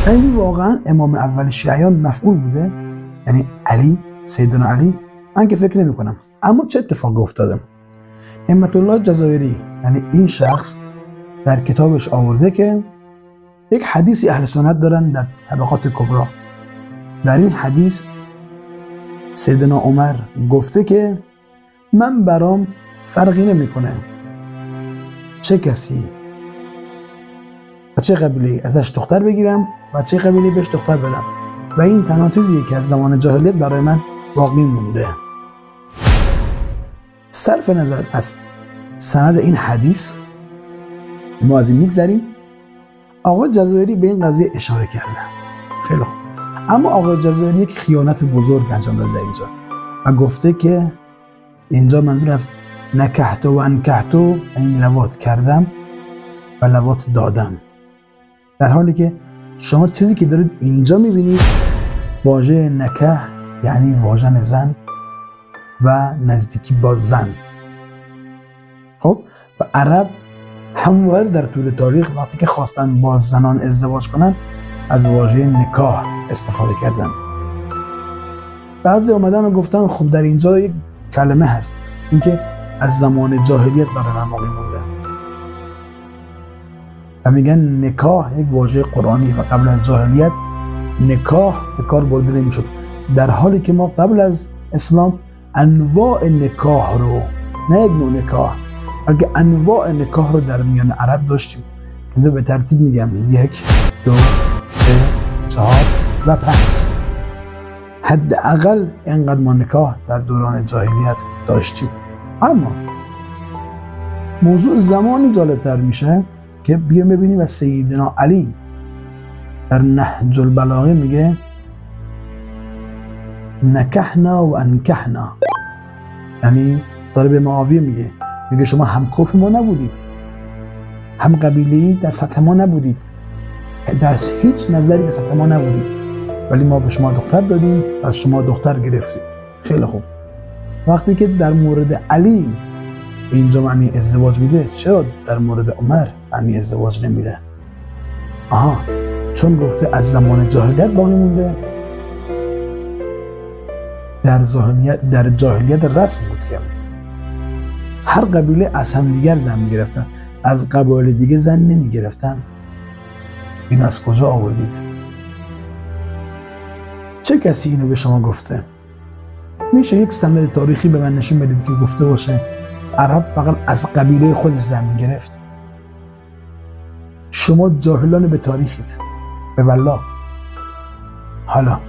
خیلی واقعا امام اول شیعیان مفعول بوده؟ یعنی علی، سیدنا علی؟ من که فکر نمی کنم. اما چه اتفاقی افتاده؟ همت الله جزایری یعنی این شخص در کتابش آورده که یک حدیثی اهل سنت دارن در طبقات کبری. در این حدیث سیدنا عمر گفته که من برام فرقی نمیکنه چه کسی و چه قبیله ازش دختر بگیرم و چه قبیله بهش دختر بدم و این تنها چیزیه که از زمان جاهلیت برای من باقی مونده. صرف نظر از سند این حدیث ما از این میگذریم. آقا جزایری به این قضیه اشاره کرده. خیلی خوب. اما آقا جزایری یک خیانت بزرگ انجام داده اینجا و گفته که اینجا منظور از نکحتو و انکحتو این لواط کردم و لواط دادم، در حالی که شما چیزی که دارید اینجا میبینید واژه نکح یعنی واژن زن و نزدیکی با زن. خب و عرب همواره در طول تاریخ وقتی که خواستن با زنان ازدواج کنن از واژه نکاح استفاده کردن. بعضی اومدن و گفتن خب در اینجا یک کلمه هست اینکه از زمان جاهلیت برای من باقی مونده و میگن نکاح یک واژه قرآنی و قبل از جاهلیت نکاح به کار برده نمیشد، در حالی که ما قبل از اسلام انواع نکاح رو، نه یک نوع نکاح بلکه انواع نکاح رو در میان عرب داشتیم که به ترتیب میگم 1 2 3 4 و 5. حداقل اینقدر ما نکاح در دوران جاهلیت داشتیم. اما موضوع زمانی جالبتر میشه که بیایم ببینیم و سیدنا علی در نهج البلاغه میگه نکحنا و انکحنا، یعنی داره به معاویه میگه شما هم کفر ما نبودید، هم قبیله‌ای در سطح ما نبودید، در هیچ نظری در سطح ما نبودید، ولی ما به شما دختر دادیم و از شما دختر گرفتیم. خیلی خوب. وقتی که در مورد علی اینجا معنی ازدواج میده، چرا در مورد عمر معنی ازدواج نمیده؟ چون گفته از زمان جاهلیت باقی مونده. در جاهلیت رسم بود که هر قبیله از هم دیگر زن میگرفتن، از قبایل دیگه زن نمیگرفتن. این از کجا آوردید؟ چه کسی اینو به شما گفته؟ میشه یک سند تاریخی به من نشون بدید که گفته باشه عرب فقط از قبیله خودش زن میگرفت؟ شما جاهلان به تاریخید به والله. حالا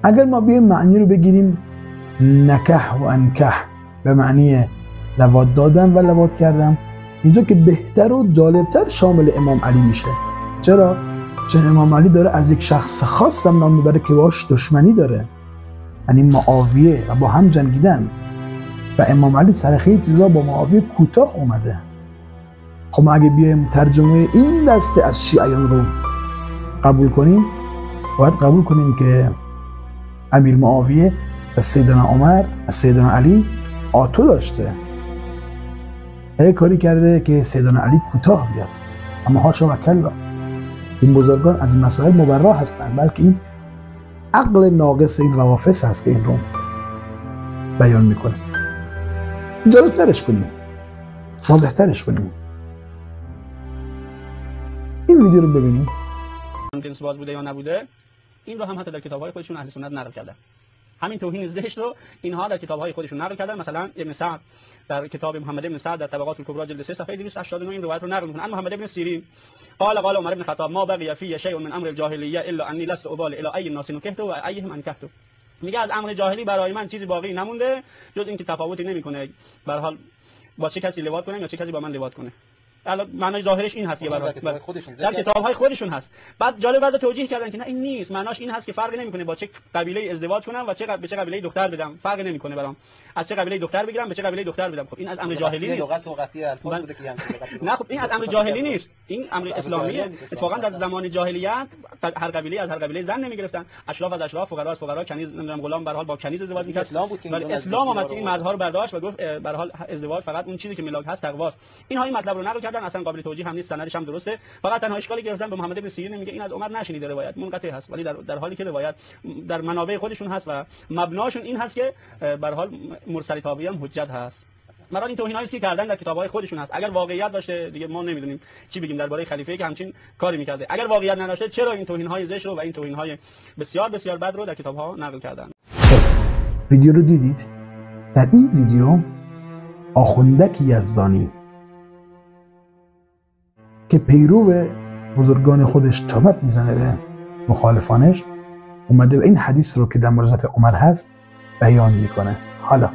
اگر ما بیایم معنی رو بگیریم نکح و انکح به معنی لواط دادم و لواط کردم، اینجا که بهتر و جالبتر شامل امام علی میشه. چرا؟ چون امام علی داره از یک شخص خاص هم نام میبره که باش دشمنی داره، یعنی معاویه، و با هم جنگیدن و امام علی سر خیلی چیزا با معاویه کوتاه اومده. خب ما اگه بیایم ترجمه این دسته از شیعیان رو قبول کنیم، باید قبول کنیم که امیر معاویه از سیدنا عمر از سیدنا علی آتو داشته، کاری کرده که سیدنا علی کوتاه بیاد. اما هاشا و کلا، این بزرگان از مسائل مبرا هستند، بلکه این عقل ناقص این روافض هست که این رو بیان میکنه. جالبترش کنیم، واضحترش کنیم. این ویدیو رو ببینیم. جنس باز بوده یا نبوده، این رو هم حتی در کتاب‌های خودشون اهل سنت نقل کردن. همین توهین زشت رو اینها در کتاب‌های خودشون نقل کردن. مثلا ابن سعد در کتاب محمد ابن سعد در طبقات الکبری جلد 3 صفحه 289 این روایت رو نقل می‌کنه. محمد ابن سیرین قال عمر بن الخطاب ما بقي في شيء من امر الجاهلیه الا اني لست ابالي الى اي الناس نكحت و ايهم انكحت. میگه از امر جاهلی برای من چیزی باقی نمونده جز اینکه تفاوتی نمی‌کنه به هر حال با چه کسی لواط کنه یا چه کسی با من لواط کنه. الان معنای ظاهرش این هست که در کتاب‌های خودشون هست. بعد جالب بعد توجیه کردن که نه این نیست، معناش این هست که فرقی نمی‌کنه با چه قبیله ازدواج کنم و به چه قبیله دختر بدم، فرقی نمی‌کنه برام از چه قبیله دختر بگیرم به چه قبیله دختر بدم. خب این از امر جاهلی نیست. لغت لغتی الفاظ بوده که نه خب این از امر جاهلی نیست، این امر اسلامیه. اتفاقا در زمان جاهلیت هر قبیله از هر قبیله زن نمی‌گرفتن، اشراف از اشراف، فقرا از فقرا، کنیز نمیدونم غلام به هر حال با کنیز ازدواج می‌کرد. اسلام اومد این مرزها رو برداشت و گفت به هر حال ازدواج فقط اون چیزی که ملاک هست تقواست. اینها این مطلب رو نقل کردن، اصلا قابل توجیه هم نیست، سندش هم درسته. فقط تنها اشکالی گرفتن به محمد بن سیرین میگه این از عمر نشنیده، روایت منقطع هست، ولی در حالی که روایت در منابع خودشون هست و مبناشون این هست که به هر حال مرسل تابعی هم حجت هست. مراد این توهینایی است که کردن در کتاب‌های خودشون هست. اگر واقعیت داشته دیگه ما نمیدونیم چی بگیم درباره خلیفه‌ای که همچین کاری می‌کرده. اگر واقعیت نداشته چرا این توهین‌های زشت رو و این توهین‌های بسیار بسیار بد رو در کتاب‌ها نقل کردن؟ ویدیو رو دیدید؟ در این ویدیو آخوندک یزدانی که پیرو بزرگان خودش تهمت میزنه به مخالفانش، اومده و این حدیث رو که در مورد حضرت عمر هست بیان میکنه. حالا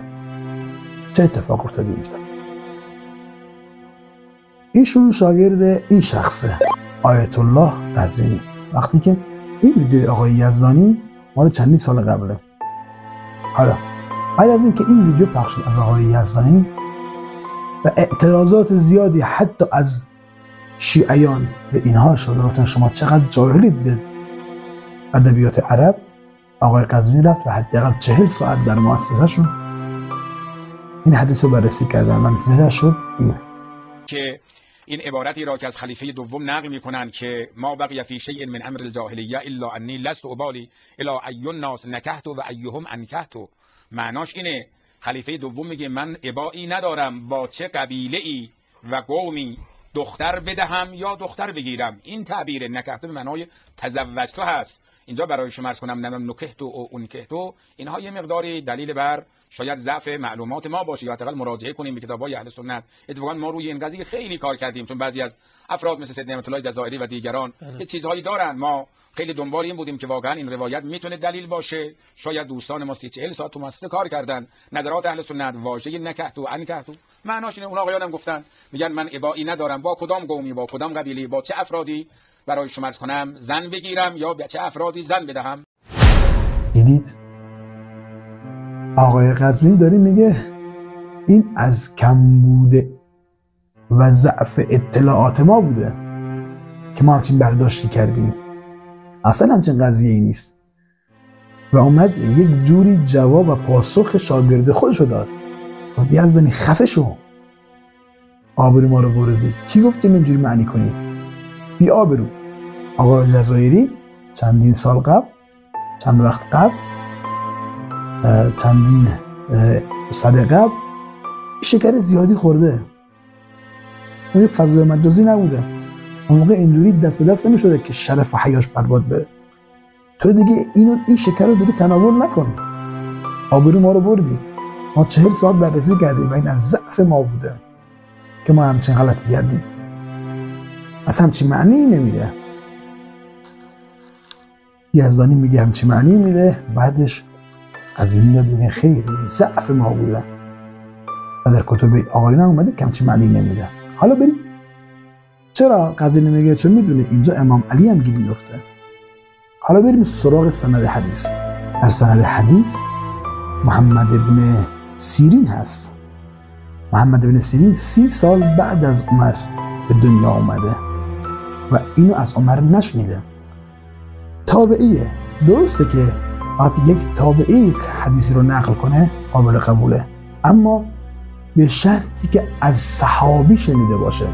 چه اتفاق افتاد اینجا؟ ایشون شاگرد این شخصه، آیت الله قزوینی. وقتی که این ویدیو آقای یزدانی مال چندین سال قبله. حالا بعد از اینکه این ویدیو پخش شد از آقای یزدانی و اعتراضات زیادی حتی از شیعیان به اینها شد، گفتن شما چقدر جاهلید به ادبیات عرب، آقای قزوینی رفت و حداقل 40 ساعت در مؤسسه‌شون این حدیث رو بررسی کردن و نتیجه شد این که این عبارتی را که از خلیفه دوم نقل میکنند که ما بقی فی شیء من امر الجاهلیه الا انی لست ابالی الی ای الناس نکحت و ایهم انکحت، معناش اینه خلیفه دوم میگه من ابایی ندارم با چه قبیله ای و قومی دختر بدهم یا دختر بگیرم. این تعبیر نکحت به معنای تزوجت هست. اینجا برای شما عرض کنم نمیم نکحت و انکحت، اینها یه مقداری دلیل بر شاید ضعف معلومات ما باشه یا حداقل مراجعه کنیم به کتاب‌های اهل سنت. اتفاقا ما روی این قضیه خیلی کار کردیم، چون بعضی از افراد مثل سید نعمت الله جزائری و دیگران یه چیزهایی دارن. ما خیلی دنبال این بودیم که واقعا این روایت میتونه دلیل باشه. شاید دوستان ما 40 ساعت تو مؤسسه کار کردن، نظرات اهل سنت، واژه نکحت و انکحت معناش اینه. اون آقایان هم گفتن، میگن من ابایی ندارم با کدام قومی، با کدام قبیله، با چه افرادی برای شما عرض کنم زن بگیرم یا به چه افرادی زن بدهم. دیدید آقای قزوینی داره میگه این از کمبود و ضعف اطلاعات ما بوده که ما همچین برداشتی کردیم. اصلا همچین قضیه ای نیست و اومد یک جوری جواب و پاسخ شاگرد خودشو داد. گفت یزدانی خفه شو، آبرو ما رو بردی، کی گفت اینجوری معنی کنی؟ بی آبرو. آقای جزائری چندین سال قبل، چند وقت قبل، چندین سده قبل شکر زیادی خورده. اون فضای مجازی نبوده. اون موقع اینجوری دست به دست نمیشده که شرف و حیاش برباد بره. تو دیگه این شکر رو دیگه تناول نکن، آبرو ما رو بردی. ما 40 ساعت بررسی کردیم و این از ضعف ما بوده که ما همچین غلطی کردیم. اصلا همچین معنی نمیده. یزدانی میگه همچین معنی میده، بعدش قزوینی میاد میگه خیر ضعف ما بوده و در کتب آقایان اومده که همچین معنی نمیده. حالا بریم چرا قزوینی میگه؟ چون میدونه اینجا امام علی هم گیر میفته. حالا بریم سراغ سند حدیث. در سند حدیث محمد ابن سیرین هست. محمد ابن سیرین 30 سال بعد از عمر به دنیا اومده و اینو از عمر نشنیده. تابعیه. درسته که وقتی یک تابعی یک حدیثی رو نقل کنه قابل قبوله، اما به شرطی که از صحابی شنیده باشه.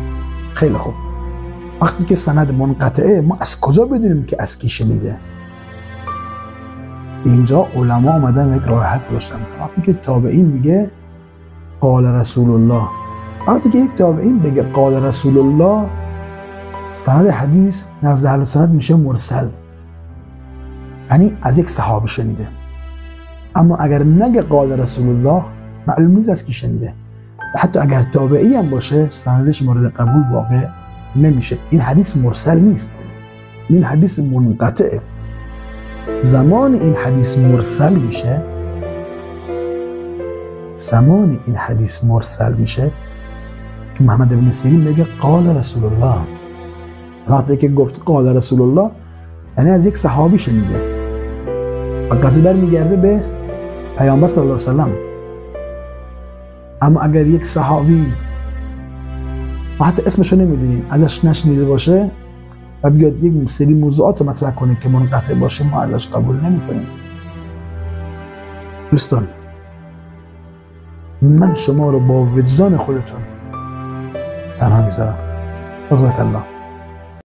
خیلی خوب، وقتی که سند منقطعه ما از کجا بدونیم که از کی شنیده؟ اینجا علما آمدن یک راه حل گذاشتن. وقتی که تابعی میگه قال رسول الله، وقتی که یک تابعی بگه قال رسول الله، سند حدیث نزد اهل سنت میشه مرسل، یعنی از یک صحابی شنیده. اما اگر نگه قال رسول الله معلوم نیست از کی شنیده و حتی اگر تابعی هم باشه سندش مورد قبول واقع نمیشه. این حدیث مرسل نیست، این حدیث منقطعه. زمان این حدیث مرسل میشه، زمان این حدیث مرسل میشه که محمد ابن سیرین میگه قال رسول الله. وقتی که گفت قال رسول الله یعنی از یک صحابی شنیده و قضیه برمیگرده به پیامبر صلی الله علیه وسلم. اما اگر یک صحابی ما حتی اسمشو نمیدونیم ازش نشنیده باشه و بیاد یک سری موضوعات رو مطرح کنه که منقطع باشه، ما ازش قبول نمیکنیم. دوستان، من شما رو با وجدان خودتون تنها میذارم. جزاک الله.